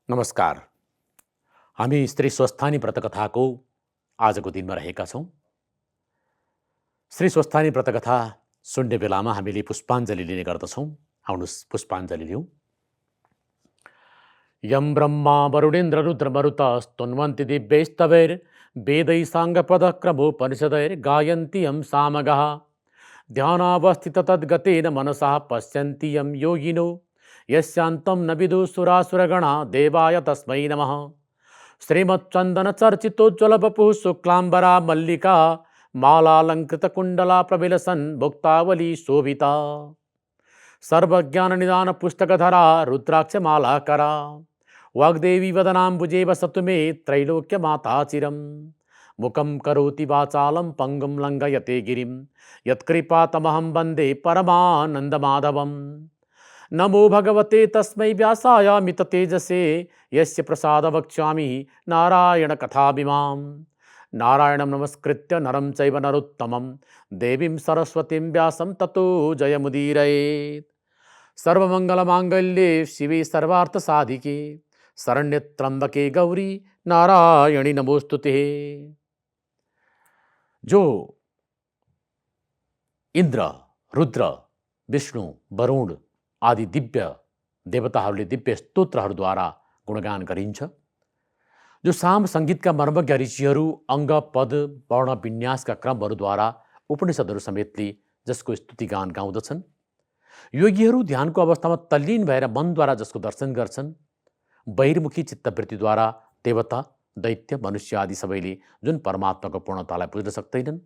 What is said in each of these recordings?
नमस्कार। हामी श्री स्वस्थानी व्रतकथाको आजको दिनमा रहेका छौँ। श्री स्वस्थानी व्रतकथा सुन्ने बेलामा हामीले पुष्पाञ्जली लिने गर्दछौँ। आउनुहोस् पुष्पाञ्जली लिउँ। यं ब्रह्मा वरुणेन्द्र रुद्रमरुतस्तुन्वन्ति दिव्यैस्तवैर्वेदैः साङ्गपदक्रमोपनिषदैर्गायन्ति यं सामगाः ध्यानावस्थिततद्गतेन मनसः पश्यन्ति यं योगिनो यस्यान्तं न विदुः देवाय तस्मै नमः। श्रीमच्चन्दनचर्चितोज्ज्वलवपुः शुक्लाम्बरा मल्लिका मालालङ्कृतकुण्डला प्रविलसन् भुक्तावली शोभिता सर्वज्ञाननिदानपुस्तकधरा रुद्राक्षमालाकरा वाग्देवी वदनाम्बुजे वसतु मे त्रैलोक्यमाता चिरम्। मुखं करोति वाचालं पङ्गुं लङ्घयते गिरिं यत्कृपातमहं वन्दे परमानन्दमाधवम्। नमो भगवते तस्मै व्यासाय मिततेजसे यस्य प्रसादवक्ष्यामि नारायणकथाभिमां। नारायणं नमस्कृत्य नरं चैव नरोत्तमं देवीं सरस्वतीं व्यासं ततो जयमुदीरयेत्। सर्वमङ्गलमाङ्गल्ये शिवे सर्वार्थसाधिके शरण्ये त्र्यम्बके गौरी नारायणी नमोस्तुते। जो इन्द्र, रुद्र, विष्णु, वरुण आदि दिव्य देवताहरूले दिव्य स्तोत्रहरूद्वारा गुणगान गरिन्छ, जो साम सङ्गीतका मर्मज्ञ ऋषिहरू अङ्ग पद वर्ण विन्यासका क्रमहरूद्वारा उपनिषदहरू समेतले जसको स्तुतिगान गाउँदछन्, योगीहरू ध्यानको अवस्थामा तल्लीन भएर मनद्वारा जसको दर्शन गर्छन्, बहिर्मुखी चित्तवृत्तिद्वारा देवता दैत्य मनुष्य आदि सबैले जुन परमात्माको पूर्णतालाई बुझ्न सक्दैनन्,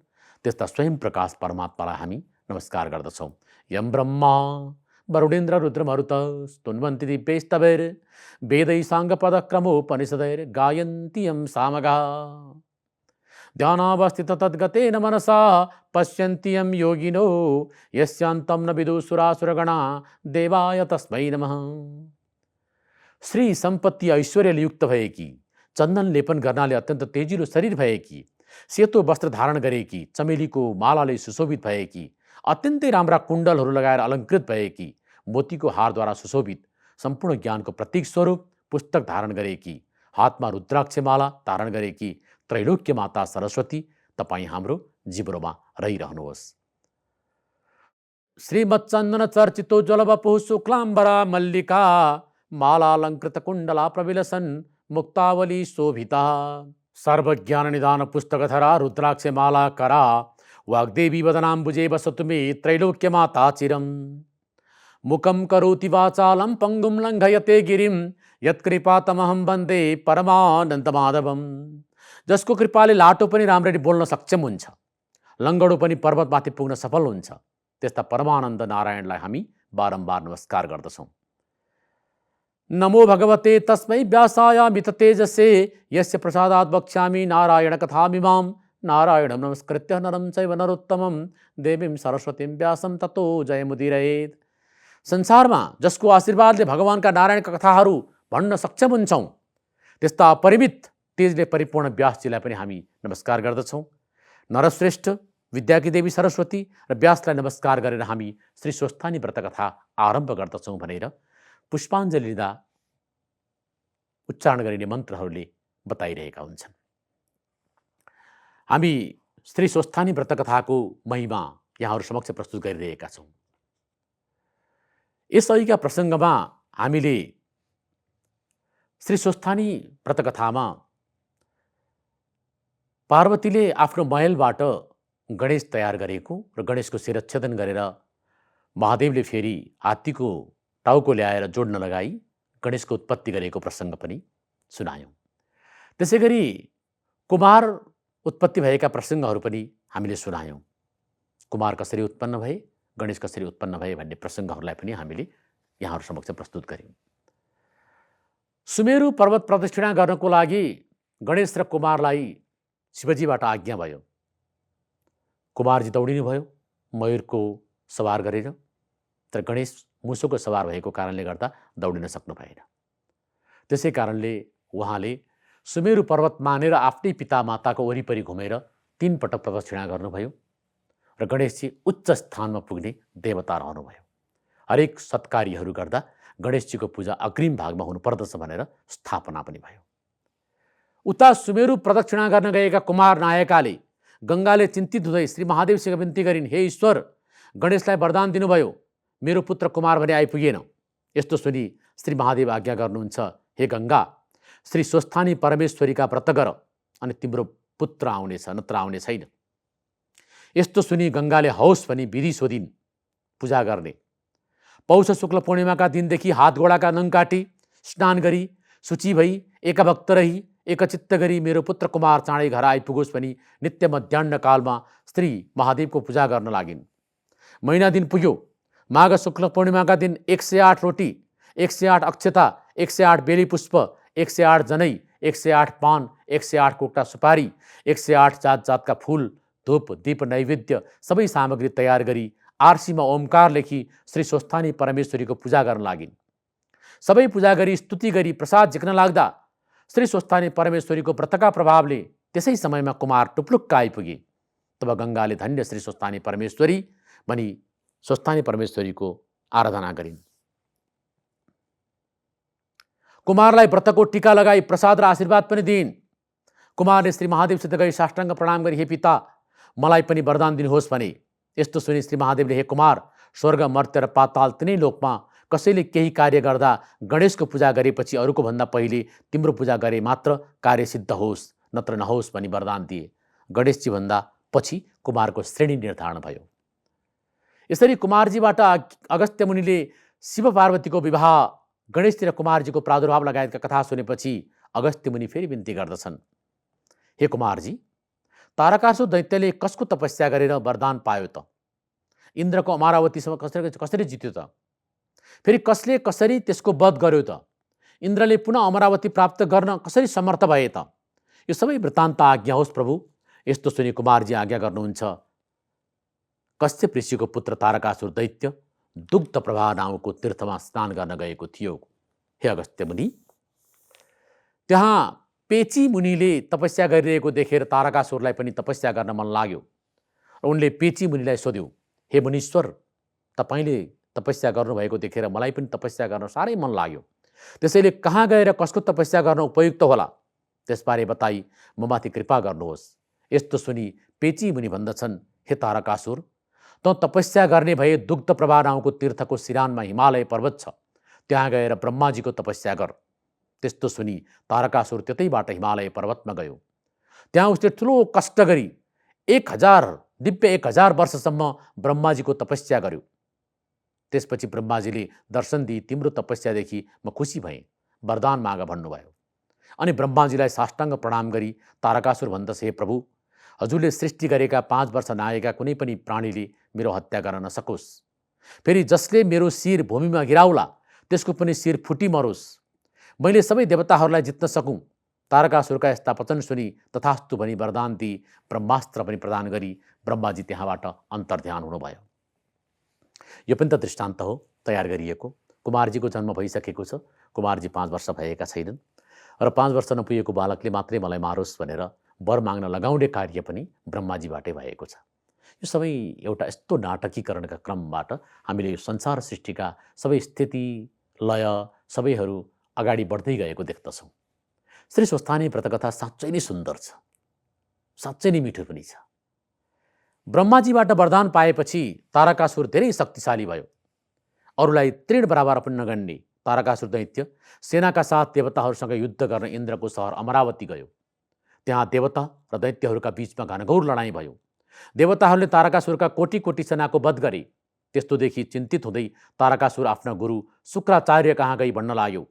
त्यस्ता स्वयं प्रकाश परमात्मालाई हामी नमस्कार गर्दछौँ। यं ब्रह्मा वरुणेन्द्र रुद्रमरुतस्तुन्वन्ति दिव्यैस्तवैर्वेदैः साङ्गपदक्रमोपनिषदैर्गायन्ति यं सामगाः ध्यानावस्थिततद्गतेन मनसा पश्यन्ति यं योगिनो यस्यान्तं न विदुः देवाय तस्मै नमः। श्री सम्पत्ति ऐश्वर्यले युक्त भएकी, चन्दन लेपन गर्नाले अत्यन्त तेजिलो शरीर भएकी, सेतो वस्त्र धारण गरेकी, चमेलीको मालाले सुशोभित भएकी, अत्यन्तै राम्रा कुण्डलहरू लगाएर अलङ्कृत भएकी, मोतीको हारद्वारा सुशोभित, सम्पूर्ण ज्ञानको प्रतीक स्वरूप पुस्तक धारण गरेकी, हातमा रुद्राक्षमाला धारण गरेकी त्रैलोक्य माता सरस्वती तपाईँ हाम्रो जिब्रोमा रहिरहनुहोस्। श्रीमच्चन्दन चर्चितोज्ज्वलवपुः शुक्लाम्बरा मल्लिका मालालङ्कृत कुण्डला प्रविलसन् मुक्तावली शोभिता सर्वज्ञाननिदान पुस्तकधरा रुद्राक्षमालाकरा वाग्देवी वदनाम्बुजे वसतु मे त्रैलोक्यमाता चिरम्। मुखं करोति वाचालं पङ्गुं लङ्घयते गिरिं यत्कृपातमहं वन्दे परमानन्दमाधवम्। जसको कृपाले लाटो पनि राम्ररी बोल्न सक्षम हुन्छ, लङ्गडो पनि पर्वतमाथि पुग्न सफल हुन्छ, त्यस्ता परमानन्द नारायणलाई हामी बारम्बार नमस्कार गर्दछौँ। नमो भगवते तस्मै व्यासाय मिततेजसे यस्य प्रसादात् वक्ष्यामि नारायणकथामिमां। नारायणं नमस्कृत्य नरं चैव नरोत्तमं देवीं सरस्वतीं व्यासं ततो जयमुदीरयेत्। संसारमा जसको आशीर्वादले भगवानका नारायणका कथाहरू भन्न सक्षम हुन्छौँ, त्यस्ता अपरिमित तेजले परिपूर्ण व्यासजीलाई पनि हामी नमस्कार गर्दछौँ। नरश्रेष्ठ विद्याकी देवी सरस्वती र व्यासलाई नमस्कार गरेर हामी श्री स्वस्थानी व्रतकथा आरम्भ गर्दछौँ भनेर पुष्पाञ्जली लिँदा उच्चारण गरिने मन्त्रहरूले बताइरहेका हुन्छन्। हामी श्री स्वस्थानी व्रतकथाको महिमा यहाँहरू समक्ष प्रस्तुत गरिरहेका छौँ। यस अघिका प्रसङ्गमा हामीले श्री स्वस्थानी व्रतकथामा पार्वतीले आफ्नो महलबाट गणेश तयार गरेको र गणेशको शिरच्छेदन गरेर महादेवले फेरि हात्तीको टाउको ल्याएर जोड्न लगाई गणेशको उत्पत्ति गरेको प्रसङ्ग पनि सुनायौँ। त्यसै गरी कुमार उत्पत्ति भएका प्रसङ्गहरू पनि हामीले सुनायौँ। कुमार कसरी उत्पन्न भए, गणेश कसरी उत्पन्न भए भन्ने प्रसङ्गहरूलाई पनि हामीले यहाँहरू समक्ष प्रस्तुत गऱ्यौँ। सुमेरु पर्वत प्रदक्षिणा गर्नको लागि गणेश र कुमारलाई शिवजीबाट आज्ञा भयो। कुमारजी दौडिनु भयो मयूरको सवार गरेर, तर गणेश मुसोको सवार भएको कारणले गर्दा दौडिन सक्नु भएन। त्यसै कारणले उहाँले सुमेरु पर्वत मानेर आफ्नै पिता माताको वरिपरि घुमेर 3 पटक प्रदक्षिणा गर्नुभयो र गणेशजी उच्च स्थानमा पुग्ने देवता रहनुभयो। हरेक सत्कार्यहरू गर्दा गणेशजीको पूजा अग्रिम भागमा हुनुपर्दछ भनेर स्थापना पनि भयो। उता सुमेरु प्रदक्षिणा गर्न गएका कुमार नायकाले गङ्गाले चिन्तित हुँदै श्री महादेवसँग विन्ती गरिन्, हे ईश्वर, गणेशलाई वरदान दिनुभयो, मेरो पुत्र कुमार भने आइपुगेन। यस्तो सुनि श्री महादेव आज्ञा गर्नुहुन्छ, हे गङ्गा, श्री स्वस्थानी परमेश्वरीका व्रत गर अनि तिम्रो पुत्र आउनेछ, नत्र आउने छैन। यस्तो सुनि गङ्गाले हौस् भनी विधि सोधिन् पूजा गर्ने। पौष शुक्ल पूर्णिमाका दिनदेखि हात गोडाका नङ काटी स्नान गरी शुचि भई एकभक्त रही एकचित्त गरी मेरो पुत्र कुमार चाँडै घर आइपुगोस् भनी नित्य मध्याह्न कालमा श्री महादेवको पूजा गर्न लागिन्। महिना दिन पुग्यो। माघ शुक्ल पूर्णिमाका दिन 108 रोटी, 108 अक्षता, 108 बेली पुष्प, 108 जनै, 108 पान, 108 कोक्टा सुपारी, 108 जात जातका फूल, धूप, दीप, नैवेद्य सबै सामग्री तयार गरी आरसीमा ओमकार लेखी श्री स्वस्थानी परमेश्वरीको पूजा गर्न लागिन्। सबै पूजा गरी स्तुति गरी प्रसाद झिक्न लाग्दा श्री स्वस्थानी परमेश्वरीको व्रतका प्रभावले त्यसै समयमा कुमार टुप्लुक्क आइपुगे। तब गङ्गाले धन्य श्री स्वस्थानी परमेश्वरी भनी स्वस्थानी परमेश्वरीको आराधना गरिन्। कुमारलाई व्रतको टीका लगाई प्रसाद र आशीर्वाद पनि दिइन्। कुमारले श्री महादेवसित गई साष्टाङ्ग प्रणाम गरी, हे पिता, मलाई पनि वरदान दिनुहोस् भने। यस्तो सुनि श्री महादेवले, हे कुमार, स्वर्ग, मर्त्य र पाताल तिनै लोकमा कसैले केही कार्य गर्दा गणेशको पूजा गरेपछि अरूको भन्दा पहिले तिम्रो पूजा गरे मात्र कार्य सिद्ध होस्, नत्र नहोस् भनी वरदान दिए। गणेशजी भन्दा पछि कुमारको श्रेणी निर्धारण भयो। यसरी कुमारजीबाट अगस्त्य मुनिले शिव पार्वतीको विवाह, गणेशजी र कुमारजीको प्रादुर्भाव लगायतका कथा सुनेपछि अगस्त्य मुनि फेरि विन्ती गर्दछन्, हे कुमारजी, तारकासुर दैत्यले कसको तपस्या गरेर वरदान पायो त? इन्द्रको अमरावतीसँग कसरी जित्यो त? फेरि कसले कसरी त्यसको वध गर्यो त? इन्द्रले पुनः अमरावती प्राप्त गर्न कसरी समर्थ भए त? यो सबै वृत्तान्त आज्ञा होस् प्रभु। यस्तो सुनि कुमारजी आज्ञा गर्नुहुन्छ। कश्यप ऋषिको पुत्र तारकासुर दैत्य दुग्ध प्रवाह नामको तीर्थमा स्नान गर्न गएको थियो। हे अगस्त्य मुनि, त्यहाँ पेची मुनिले तपस्या गरिरहेको देखेर तारकासुरलाई पनि तपस्या गर्न मन लाग्यो र उनले पेची मुनिलाई सोध्यो, हे मुनीश्वर, तपाईँले तपस्या गर्नुभएको देखेर मलाई पनि तपस्या गर्न साह्रै मन लाग्यो। त्यसैले कहाँ गएर कसको तपस्या गर्न उपयुक्त होला त्यसबारे बताई म माथि कृपा गर्नुहोस्। यस्तो सुनि पेची मुनि भन्दछन्, हे तारकासुर, त तपस्या गर्ने भए दुग्ध प्रभा नामको तीर्थको सिरानमा हिमालय पर्वत छ, त्यहाँ गएर ब्रह्माजीको तपस्या गर। त्यस्तो सुनि तारकासुर त्यतैबाट हिमालय पर्वतमा गयो। त्यहाँ उसले ठुलो कष्ट गरी 1000 वर्षसम्म ब्रह्माजीको तपस्या गर्यो। त्यसपछि ब्रह्माजीले दर्शन दिई तिम्रो तपस्यादेखि म खुसी भएँ, वरदान माग भन्नुभयो। अनि ब्रह्माजीलाई साष्टाङ्ग प्रणाम गरी तारकासुर भन्दछ, हे प्रभु, हजुरले सृष्टि गरेका 5 वर्ष नआएका कुनै पनि प्राणीले मेरो हत्या गर्न नसकोस्। फेरि जसले मेरो शिर भूमिमा गिराउला त्यसको पनि शिर फुटी मरोस्। मैले सबै देवताहरूलाई जित्न सकूँ। तारकासुरका यस्ता वचन सुनि तथास्तु भनी वरदान दिई ब्रह्मास्त्र पनि प्रदान गरी ब्रह्माजी त्यहाँबाट अन्तर्ध्यान हुनुभयो। यो पनि त दृष्टान्त हो तयार गरिएको। कुमारजीको जन्म भइसकेको छ, कुमारजी 5 वर्ष भएका छैनन् र 5 वर्ष नपुगेको बालकले मात्रै मलाई मारोस् भनेर वर माग्न लगाउने कार्य पनि ब्रह्माजीबाटै भएको छ। यो सबै एउटा यस्तो नाटकीकरणका क्रमबाट हामीले संसार सृष्टिका सबै स्थिति, लय सबैहरू अगाडि बढ्दै गएको देख्दछौँ। श्री स्वस्थानी व्रतकथा साँच्चै नै सुन्दर छ, साँच्चै नै मिठो पनि छ। ब्रह्माजीबाट वरदान पाएपछि तारकासुर धेरै शक्तिशाली भयो। अरूलाई तृण बराबर पनि नगण्ने तारकासुर दैत्य सेनाका साथ देवताहरूसँग युद्ध गर्न इन्द्रको सहर अमरावती गयो। त्यहाँ देवता र दैत्यहरूका बीचमा घनघोर लडाईँ भयो। देवताहरूले तारकासुरका कोटी कोटी सेनाको वध गरे। त्यस्तो देखि चिन्तित हुँदै तारकासुर आफ्ना गुरु शुक्राचार्य कहाँ गई भन्न लाग्यो,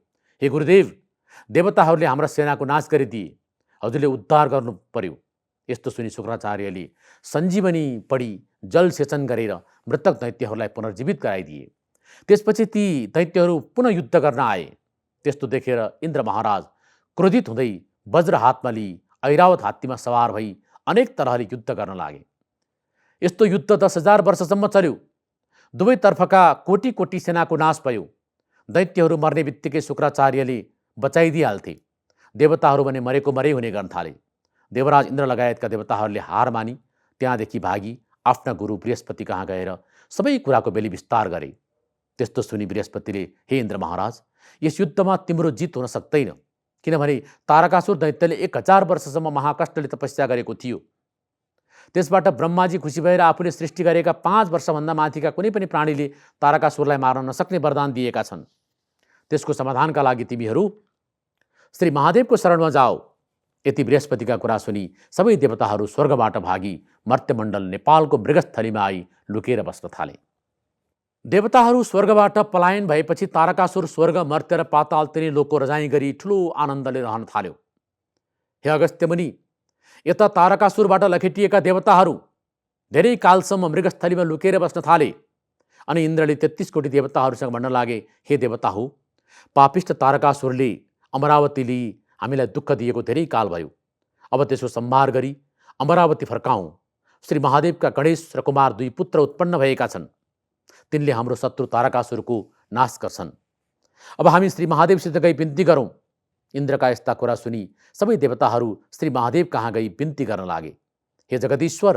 हे गुरुदेव, देवताहरूले हाम्रा सेनाको नाश गरिदिए, हजुरले उद्धार गर्नु पर्यो। यस्तो सुनि शुक्राचार्यले सञ्जीवनी पढी जल सेचन गरेर मृतक दैत्यहरूलाई पुनर्जीवित गराइदिए। त्यसपछि ती दैत्यहरू पुनः युद्ध गर्न आए। त्यस्तो देखेर इन्द्र महाराज क्रोधित हुँदै वज्र हातमा लिई ऐरावत हात्तीमा सवार भई अनेक तरहले युद्ध गर्न लागे। यस्तो युद्ध 10,000 वर्षसम्म चल्यो। दुवैतर्फका कोटी कोटी सेनाको नाश भयो। दैत्यहरू मर्ने बित्तिकै शुक्राचार्यले बचाइदिइहाल्थे। देवताहरू भने मरेको मरै हुने गर्न थाले। देवराज इन्द्र लगायतका देवताहरूले हार मानी त्यहाँदेखि भागी आफ्ना गुरु बृहस्पति कहाँ गएर सबै कुराको बेली विस्तार गरे। त्यस्तो सुनि बृहस्पतिले, हे इन्द्र महाराज, यस युद्धमा तिम्रो जित हुन सक्दैन, किनभने तारकासुर दैत्यले 1000 वर्षसम्म महाकष्टले तपस्या गरेको थियो। त्यसबाट ब्रह्माजी खुसी भएर आफूले सृष्टि गरेका 5 वर्षभन्दा माथिका कुनै पनि प्राणीले तारकासुरलाई मार्न नसक्ने वरदान दिएका छन्। त्यसको समाधानका लागि तिमीहरू श्री महादेवको शरणमा जाओ। यति बृहस्पतिका कुरा सुनि सबै देवताहरू स्वर्गबाट भागी मर्त्यमण्डल नेपालको मृगस्थलीमा आई लुकेर बस्न थाले। देवताहरू स्वर्गबाट पलायन भएपछि तारकासुर स्वर्ग, मर्त्य र पाताल तिनै लोकको रजाइ गरी ठुलो आनन्दले रहन थाल्यो। हे अगस्त्य मुनि, यता तारकासुरबाट लखेटिएका देवताहरू धेरै कालसम्म मृगस्थलीमा लुकेर बस्न थाले। अनि इन्द्रले 33 कोटी देवताहरूसँग भन्न लागे, हे देवता हो, पापिष्ट तारकासुरले अमरावती लिई हामीलाई दुःख दिएको धेरै काल भयो। अब त्यसको संहार गरी अमरावती फर्काउँ। श्री महादेवका गणेश र कुमार 2 पुत्र उत्पन्न भएका छन्। तिनले हाम्रो शत्रु तारकासुरको नाश गर्छन्। अब हामी श्री महादेवसित गई बिन्ती गरौँ। इन्द्रका यस्ता कुरा सुनि सबै देवताहरू श्री महादेव कहाँ गई बिन्ती गर्न लागे। हे जगदीश्वर,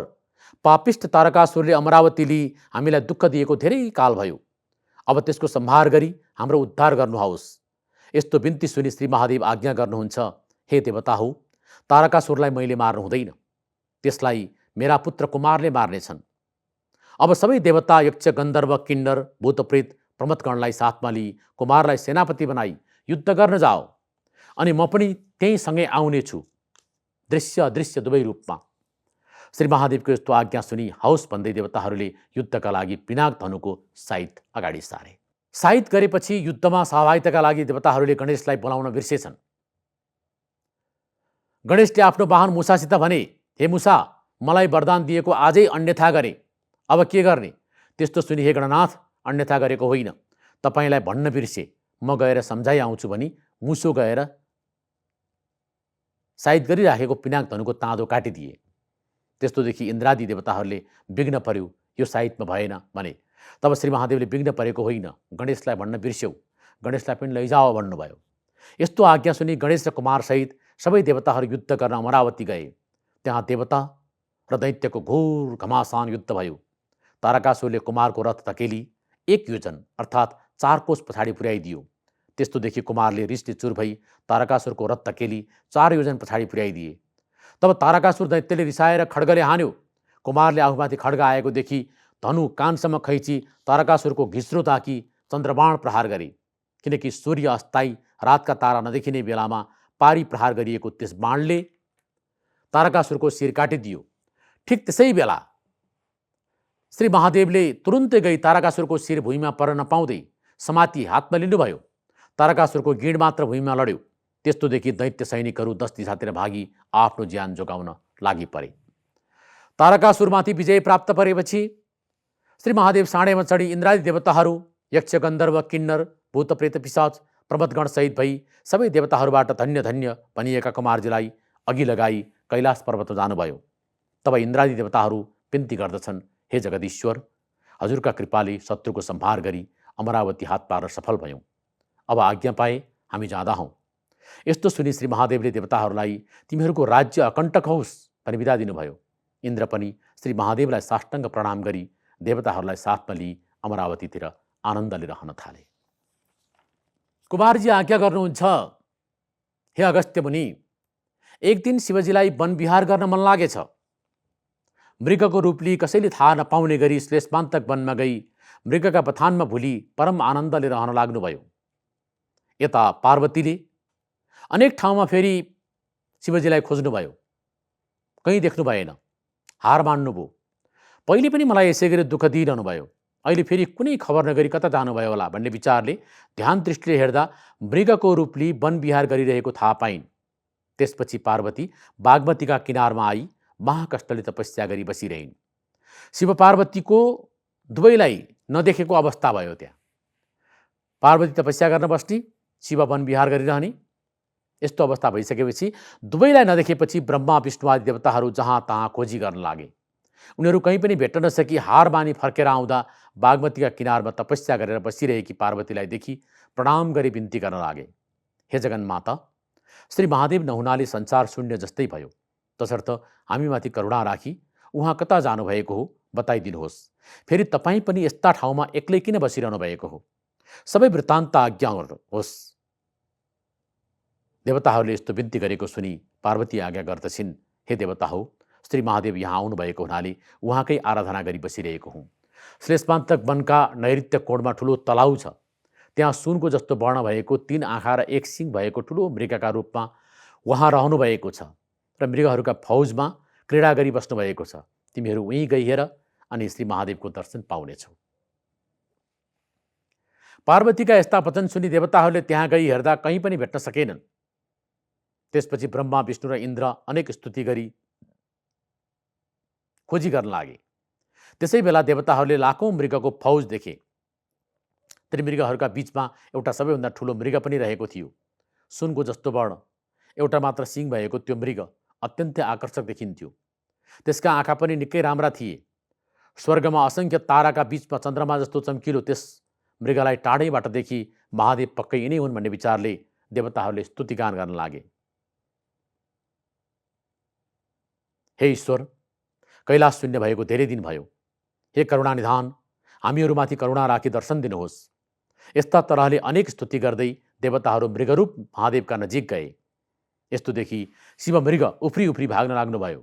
पापिष्ट तारकासुरले अमरावती लिई हामीलाई दुःख दिएको धेरै काल भयो। अब त्यसको संहार गरी हाम्रो उद्धार गर्नुहोस्। यस्तो बिन्ती सुनि श्री महादेव आज्ञा गर्नुहुन्छ, हे देवता हो, तारकासुरलाई मैले मार्नु हुँदैन, त्यसलाई मेरा पुत्र कुमारले मार्नेछन्। अब सबै देवता, यक्ष, गन्धर्व, किन्नर, भूतप्रेत, प्रमथगणलाई साथमा लिई कुमारलाई सेनापति बनाई युद्ध गर्न जाओ। अनि म पनि त्यही सँगै आउने छु, दृश्य अदृश्य दुवै रूपमा। श्री महादेवको यस्तो आज्ञा सुनि हौस भन्दै देवताहरूले युद्धका लागि पिनाक धनुको साइत अगाडि सारे। साइत गरेपछि युद्धमा सहभागिताका लागि देवताहरूले गणेशलाई बोलाउन बिर्सेछन्। गणेशले आफ्नो वाहन मुसासित भने, हे मुसा, मलाई वरदान दिएको आजै अन्यथा गरे, अब के गर्ने? त्यस्तो सुनि, हे गणनाथ, अन्यथा गरेको होइन, तपाईँलाई भन्न बिर्से, म गएर सम्झाइ आउँछु भनी मुसो गएर साइत गरिराखेको पिनाक धनुको ताँदो काटिदिए। त्यस्तोदेखि इन्द्रादि देवताहरूले विघ्न पर्यो, यो साइतमा भएन भने। तब श्री महादेवले विघ्न परेको होइन, गणेशलाई भन्न बिर्स्यौ, गणेशलाई पनि लैजाओ भन्नुभयो। यस्तो आज्ञा सुनि गणेश र कुमारसहित सबै देवताहरू युद्ध गर्न अमरावती गए। त्यहाँ देवता र दैत्यको घोर घमासान युद्ध भयो। तारकासुरले कुमारको रथ धकेली 1 योजन अर्थात् 4 कोस पछाडि पुर्याइदियो। त्यस्तोदेखि कुमारले रिसले चुर भई तारकासुरको रथ धकेली 4 योजन पछाडि पुर्याइदिए। तब तारकासुर दैत्यले रिसाएर खड्गले हान्यो। कुमारले आफूमाथि खड्ग आएको देखि धनु कानसम्म खैची तारकासुरको घिस्रो ताकी चन्द्रबाण प्रहार गरे। किनकि सूर्य अस्थायी, रातका तारा नदेखिने बेलामा पारी प्रहार गरिएको त्यस बाणले तारकासुरको शिर काटिदियो। ठिक त्यसै बेला श्री महादेवले तुरुन्तै गई तारकासुरको शिर भुइँमा पर्न नपाउँदै समाती हातमा लिनुभयो। तारकासुरको गिँड मात्र भुइँमा लड्यो। त्यस्तोदेखि दैत्य सैनिकहरू 10 दिशातिर भागी आफ्नो ज्यान जोगाउन लागि परे। तारकासुरमाथि विजय प्राप्त परेपछि श्री महादेव साँडेमा चढी इन्द्रादि देवताहरू, यक्ष, गन्धर्व, किन्नर, भूतप्रेत, पिशाच, प्रमथगण सहित भई सबै देवताहरूबाट धन्य धन्य भनिएका कुमारजीलाई अघि लगाई कैलाश पर्वतमा जानुभयो। तब इन्द्रादि देवताहरू बिन्ती गर्दछन्, हे जगदीश्वर, हजुरका कृपाले शत्रुको संहार गरी अमरावती हात पार्न सफल भयौँ। अब आज्ञा पाए हामी जाँदा हौँ। यस्तो सुनि श्री महादेवले देवताहरूलाई तिमीहरूको राज्य अकण्टक होस् भनी बिदा दिनुभयो। इन्द्र पनि श्री महादेवलाई साष्टाङ्ग प्रणाम गरी देवताहरूलाई साथमा लिई अमरावतीतिर आनन्दले रहन थाले। कुमारजी आज्ञा गर्नुहुन्छ, हे अगस्त्य मुनि, एक दिन शिवजीलाई वन विहार गर्न मन लागेछ। मृगको रूप लिई कसैले थाहा नपाउने गरी श्लेषमान्तक वनमा गई मृगका बथानमा भुली परम आनन्दले रहन लाग्नुभयो। यता पार्वतीले अनेक ठाउँमा फेरि शिवजीलाई खोज्नुभयो, कहीँ देख्नु भएन, हार मान्नुभयो। पहिले पनि मलाई यसै गरी दुःख दिइरहनु भयो, अहिले फेरि कुनै खबर नगरी कता जानुभयो होला भन्ने विचारले ध्यान दृष्टिले हेर्दा मृगको रूप लिई वन विहार गरिरहेको थाहा पाइन्। त्यसपछि पार्वती बागमतीका किनारमा आई महाकष्टले तपस्या गरी बसिरहन्। शिव पार्वतीको दुवैलाई नदेखेको अवस्था भयो। त्यहाँ पार्वती तपस्या गर्न बस्ने, शिव वन विहार गरिरहने। यस्तो अवस्था भइसकेपछि दुवैलाई नदेखेपछि ब्रह्मा विष्णु आदि देवताहरू जहाँ तहाँ खोजी गर्न लागे। उनीहरू कहीँ पनि भेट्न नसकी हार मानी फर्केर आउँदा बागमतीका किनारमा तपस्या गरेर बसिरहेकी पार्वतीलाई देखि प्रणाम गरी बिन्ती गर्न लागे, हे जगन्माता, श्री महादेव नहुनाले संसार शून्य जस्तै भयो, तसर्थ हामीमाथि करुणा राखी उहाँ कता जानुभएको हो बताइदिनुहोस्। फेरि तपाईँ पनि यस्ता ठाउँमा एक्लै किन बसिरहनु भएको हो? सबै वृत्तान्त आज्ञा होस्। देवताहरूले यस्तो बिन्ती गरेको सुनी पार्वती आज्ञा गर्दछिन्, हे देवता हो, श्री महादेव यहाँ आउनुभएको हुनाले उहाँकै आराधना गरी बसिरहेको हुँ। श्लेषमान्तक वनका नैऋत्य कोणमा ठुलो तलाउ छ। त्यहाँ सुनको जस्तो वर्ण भएको 3 आँखा र 1 सिङ भएको ठुलो मृगका रूपमा उहाँ रहनुभएको छ र मृगहरूका फौजमा क्रीडा गरी बस्नुभएको छ। तिमीहरू उहीँ गई हेर अनि श्री महादेवको दर्शन पाउनेछौ। पार्वतीका यस्ता वचन सुनि देवताहरूले त्यहाँ गई हेर्दा कहीँ पनि भेट्न सकेनन्। त्यसपछि ब्रह्मा, विष्णु र इन्द्र अनेक स्तुति गरी खोजी गर्न लागे। त्यसै बेला देवताहरूले लाखौं मृगको फौज देखे। ती मृगहरूका बीचमा एउटा सबैभन्दा ठुलो मृग पनि रहेको थियो। सुनको जस्तो वर्ण, एउटा मात्र सिङ भएको त्यो मृग अत्यन्तै आकर्षक देखिन्थ्यो। त्यसका आँखा पनि निकै राम्रा थिए। स्वर्गमा असंख्य ताराका बीचमा चन्द्रमा जस्तो चम्किलो त्यस मृगलाई टाढैबाट देखि महादेव पक्कै यिनै हुन् भन्ने विचारले देवताहरूले स्तुतिगान गर्न लागे। हे ईश्वर, कैलाश शून्य भएको धेरै दिन भयो। हे करुणानिधान, हामीहरूमाथि करुणा राखी दर्शन दिनुहोस्। यस्ता तरहले अनेक स्तुति गर्दै देवताहरू मृगरूप महादेवका नजिक गए। यस्तो देखि शिव मृग उफ्री उफ्री भाग्न लाग्नुभयो।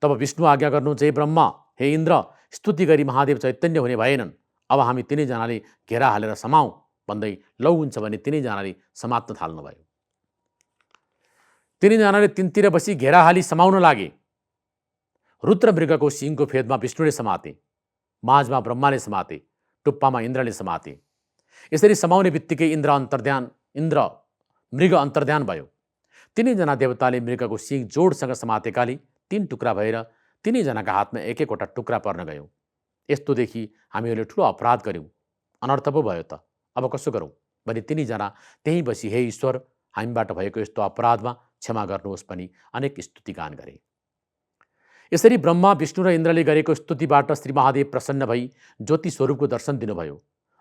तब विष्णु आज्ञा गर्नुहुन्छ, हे ब्रह्मा, हे इन्द्र, स्तुति गरी महादेव चैतन्य हुने भएनन्। अब हामी तिनैजनाले घेरा हालेर समाउँ भन्दै लौ हुन्छ भने तिनैजनाले समात्न थाल्नुभयो। तिनैजनाले तिनतिर बसी घेरा हाली समाउन लागे। रुद्र मृगको सिङको फेदमा विष्णुले समाते, माझमा ब्रह्माले समाते, टुप्पामा इन्द्रले समाते। यसरी समाउने बित्तिकै इन्द्र मृग अन्तर्ध्यान भयो। तिनैजना देवताले मृगको सिङ जोडसँग समातेकाले 3 टुक्रा भएर तिनैजनाका हातमा एक एकवटा टुक्रा पर्न गयो। यस्तो देखि हामीहरूले ठुलो अपराध गर्यौँ, अनर्थ पो भयो त, अब कसो गरौँ भने तिनैजना त्यहीँ बसी हे ईश्वर, हामीबाट भएको यस्तो अपराधमा क्षमा गर्नुहोस् भनी अनेक स्तुतिगान गरे। यसरी ब्रह्मा, विष्णु र इन्द्रले गरेको स्तुतिबाट श्री महादेव प्रसन्न भई ज्योति स्वरूपको दर्शन दिनुभयो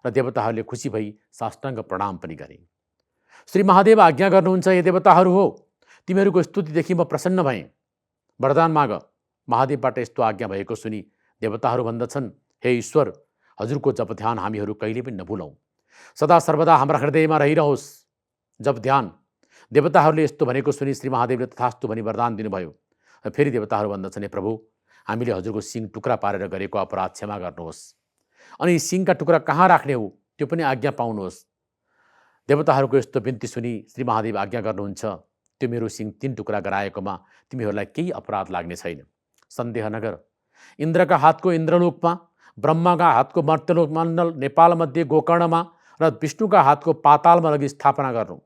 र देवताहरूले खुसी भई साष्टाङ्ग प्रणाम पनि गरे। श्री महादेव आज्ञा गर्नुहुन्छ, हे देवताहरू हो, तिमीहरूको स्तुतिदेखि म प्रसन्न भएँ, वरदान माग। महादेवबाट यस्तो आज्ञा भएको सुनि देवताहरू भन्दछन्, हे ईश्वर, हजुरको जप ध्यान हामीहरू कहिले पनि नभुलौँ, सदा सर्वदा हाम्रा हृदयमा रहिरहोस्। जप ध्यान। देवताहरूले यस्तो भनेको सुनि श्री महादेवले तथास्तु भनी वरदान दिनुभयो। र फेरि देवताहरू भन्दछन्, हे प्रभु, हामीले हजुरको सिङ टुक्रा पारेर गरेको अपराध क्षमा गर्नुहोस्। अनि सिङका टुक्रा कहाँ राख्ने हो त्यो पनि आज्ञा पाउनुहोस्। देवताहरूको यस्तो बिन्ती सुनि श्री महादेव आज्ञा गर्नुहुन्छ, त्यो मेरो सिङ 3 टुक्रा गराएकोमा तिमीहरूलाई केही अपराध लाग्ने छैन। सन्देह नगर। इन्द्रका हातको इन्द्रलोकमा, ब्रह्माका हातको मर्त्यलोक मण्डल नेपालमध्ये गोकर्णमा र विष्णुका हातको पातालमा लगी स्थापना गर्नु।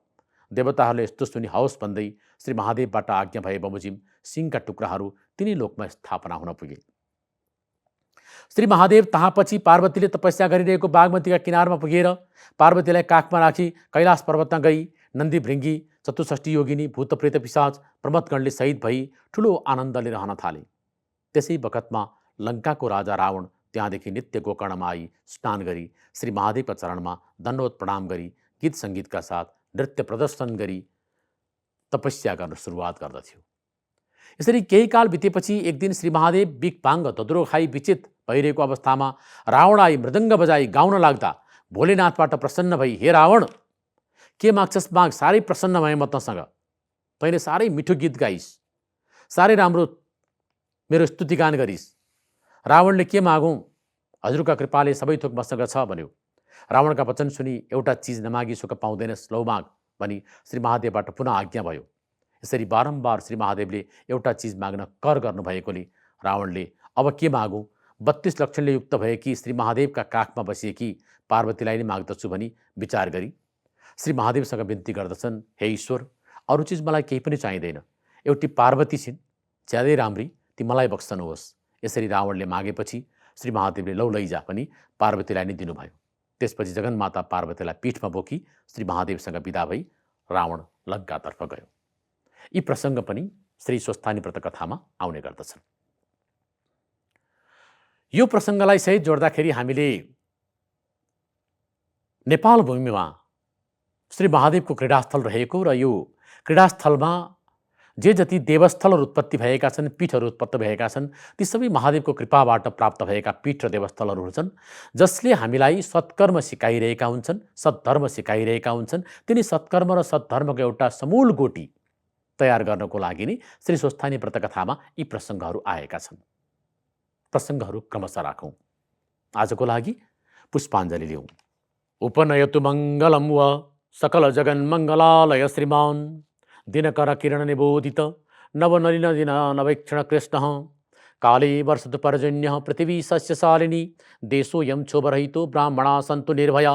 देवताहरूले यस्तो सुनि हवस् भन्दै श्री महादेवबाट आज्ञा भए बमोजिम सिङका टुक्राहरू तिनै लोकमा स्थापना हुन पुगे। श्री महादेव तहाँपछि पार्वतीले तपस्या गरिरहेको बागमतीका किनारमा पुगेर पार्वतीलाई काखमा राखी कैलाश पर्वतमा गई नन्दी, भृङ्गी, चतुष्ठी योगिनी, भूतप्रेत, पिशाच, प्रमथगणले सहित भई ठुलो आनन्दले रहन थाले। त्यसै बखतमा लङ्काको राजा रावण त्यहाँदेखि नित्य गोकर्णमा आई स्नान गरी श्री महादेवका चरणमा दण्डवत प्रणाम गरी गीत सङ्गीतका साथ नृत्य प्रदर्शन गरी तपस्या गर्न सुरुवात गर्दथ्यो। यसरी केही काल बितेपछि एक दिन श्री महादेव बिगपाङ्ग धद्रो खाई विचित भइरहेको अवस्थामा रावण आई मृदङ्ग बजाई गाउन लाग्दा भोलेनाथबाट प्रसन्न भई, हे रावण, के माग्छस् माग, साह्रै प्रसन्न भएँ म तँसँग। तैँले साह्रै मिठो गीत गाइस्, साह्रै राम्रो मेरो स्तुतिगान गरिस्। रावणले के मागौँ, हजुरका कृपाले सबै थोक मसँग छ भन्यो। रावणका वचन सुनि एउटा चिज नमागी सुख पाउँदैनस्, लौ माग भनी श्री महादेवबाट पुनः आज्ञा भयो। यसरी बारम्बार श्री महादेवले एउटा चिज माग्न कर गर्नुभएकोले रावणले अब के मागौँ, 32 लक्षणले युक्त भएकी श्री महादेवका काखमा बसिएकी पार्वतीलाई नै माग्दछु भनी विचार गरी श्री महादेवसँग बिन्ती गर्दछन्, हे ईश्वर, अरू चिज मलाई केही पनि चाहिँदैन, एउटी पार्वती छिन्, ज्यादै राम्री, ती मलाई बक्सनुहोस्। यसरी रावणले मागेपछि श्री महादेवले लौ लैजा भनी पार्वतीलाई नै दिनुभयो। त्यसपछि जगन्माता पार्वतीलाई पीठमा बोकी श्री महादेवसँग विदा भई रावण लङ्कातर्फ गयो। यी प्रसङ्ग पनि श्री स्वस्थानी व्रतकथामा आउने गर्दछन्। यो प्रसङ्गलाई सहित जोड्दाखेरि हामीले नेपाल भूमिमा श्री महादेवको क्रीडास्थल रहेको र यो क्रीडास्थलमा जे जति देवस्थलहरू उत्पत्ति भएका छन्, पीठहरू उत्पत्ति भएका छन्, ती सबै महादेवको कृपाबाट प्राप्त भएका पीठ र देवस्थलहरू हुन्छन्, जसले हामीलाई सत्कर्म सिकाइरहेका हुन्छन्, सद्धर्म सिकाइरहेका हुन्छन्। तिनी सत्कर्म र सद्धर्मको एउटा समूल गोटी तयार गर्नको लागि नै श्री स्वस्थानी व्रतकथामा यी प्रसङ्गहरू आएका छन्। प्रसङ्गहरू क्रमशः राखौँ। आजको लागि पुष्पाञ्जली लिउँ। उपनयतु मङ्गलं व सकल जगन्मङ्गलालय श्रीमान् दिनकर किरण निबोधित नवनलिन दिन नवेक्षण कृष्ण काले वर्षतु पर्जन्यः पृथिवी सस्यशालिनी देशोऽयं क्षोभरहितो ब्राह्मणा सन्तु निर्भया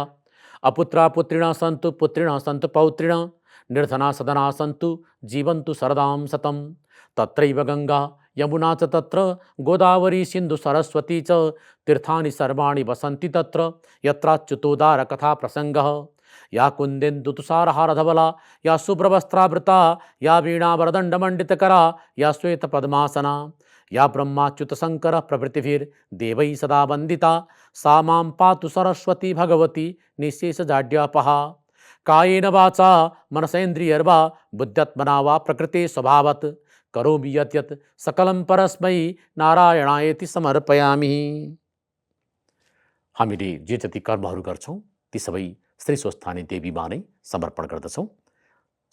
अपुत्रा पुत्रिणः सन्तु पुत्रिणः सन्तु पौत्रिणः निर्धना सदना सन्तु जीवन्तु शरदां शतं तत्रैव गंगा यमुना च तत्र गोदावरी सिन्धु सरस्वती च तीर्थानि सर्वाणि वसन्ति तत्र यत्राच्युतोदार कथा प्रसङ्गः या कुन्देन्दु तुषारहारधवला या शुभ्रवस्त्रावृता या वीणावरदण्डमण्डितकरा या श्वेतपद्मासना या ब्रह्माच्युतशङ्कर प्रभृतिभिर्देवैः सदा वन्दिता सा मां पातु सरस्वती भगवती निःशेषजाड्यापहा कायेन वाचा मनसेन्द्रियर्वा बुद्ध्यात्मना वा प्रकृते स्वभावत् करोमि यत् यत् सकलं परस्मै नारायणायति समर्पयामि। हामीले जे जति कर्महरू गर्छौँ ती सबै श्री स्वस्थानी देवीमा नै समर्पण गर्दछौँ।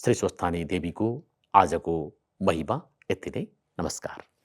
श्री स्वस्थानी देवीको आजको महिमा यति नै। नमस्कार।